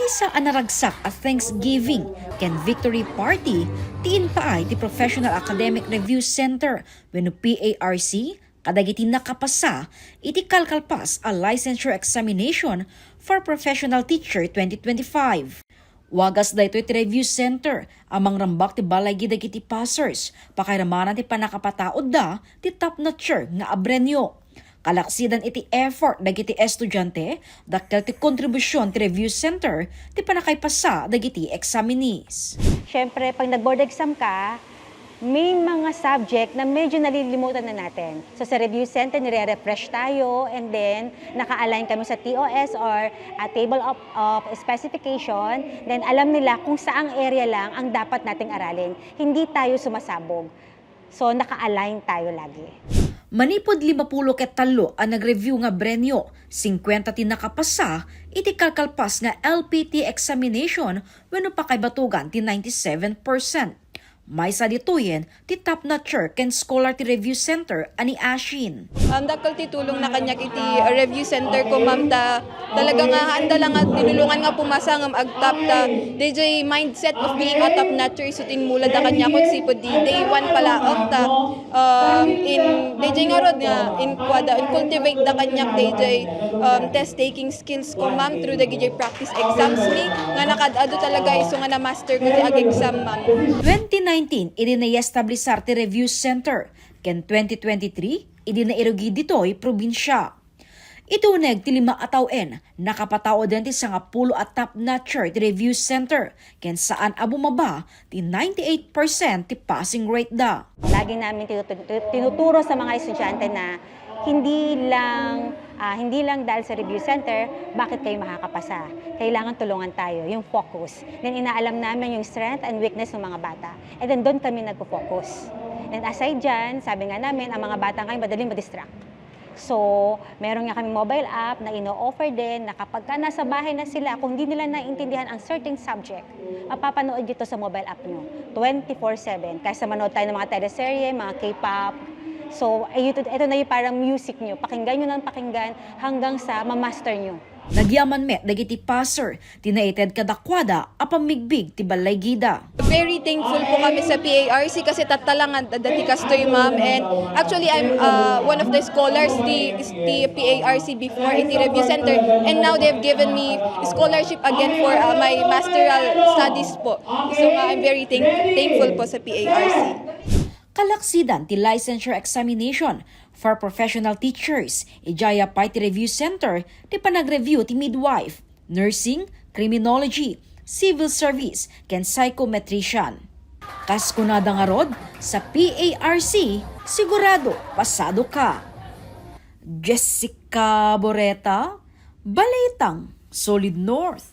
Maysa anaragsak at Thanksgiving ken victory party tiin paay ti Professional Academic Review Center wenno PARC kadagiti nakapasa iti kalkalpas a licensure examination for professional teacher 2025. Wagas daytoy ti review center amang rambak ti balay gidagiti passers pakairamanan ti panakapataod da ti top-notcher nga abrenyo. Kalaksidan iti effort dagiti estudyante dakkel ti kontribusyon ti review center ti panakaypasa dagiti examinees. Siyempre, pag nag-board exam ka, may mga subject na medyo nalilimutan na natin. So sa review center, nire-refresh tayo and then naka-align kami sa TOS or table of specification. Then alam nila kung saang area lang ang dapat nating aralin. Hindi tayo sumasabog. So naka-align tayo lagi. Manipod 50 ket 3 ang nag-review nga brenyo, 50 ti nakapasa, iti kalkalpas nga LPT examination wenno pakaybatugan ti 97%. Maysa ditoyen ti top-notcher ken scholar ti review center ani Ashin. Dakkel ti tulong na kanyak iti review center ko ma'am talaga nga handa lang at tinulungan nga pumasa nga agtap ta DJ mindset of being a top-notcher isutin mula da kanya kun sipod di day 1 pala ta in DJ nga rod nga in cultivate da kanyak DJ test taking skills ko ma'am through the DJ practice exams ni nga nakadado talaga iso nga na master ko ti exam ma'am. 2019 idi na-establisar ti review center ken 2023 idi na-erogi ditoy probinsya. Ituneg ti 5 atawen nakapatao din ti 10 at top-notcher ti review center ken saan abumaba ti 98% ti passing rate da. Lagi namin tinuturo sa mga estudyante na hindi lang dahil sa review center, bakit kayo makakapasa. Kailangan tulungan tayo, yung focus. Then inaalam namin yung strength and weakness ng mga bata. And then doon kami nagpo-focus. And aside dyan, sabi nga namin, ang mga bata ngayon madaling ma-distract. So, meron nga kami mobile app na ino-offer din na kapag ka nasa bahay na sila, kung hindi nila naiintindihan ang certain subject, mapapanood dito sa mobile app nyo, 24/7. Kaysa manood tayo ng mga teleserye, mga K-pop. So, ito na yung parang music nyo. Pakinggan nyo ng pakinggan hanggang sa mamaster nyo. Nagyaman met dagiti passer, tinaited kadakwada apamigbig ti balay gida. Very thankful po kami sa PARC kasi tatalangan dati kastoy ma'am and actually I'm one of the scholars the PARC before in the review center and now they've given me scholarship again for my masteral studies po. So I'm very thankful po sa PARC. Kalaksidan ti licensure examination for professional teachers, ijaya pa ti review center ti panag-review ti midwife, nursing, criminology, civil service, ken psychometrician. Kaskunada nga rod sa PARC, sigurado pasado ka. Jessica Boreta, Balitang, Solid North.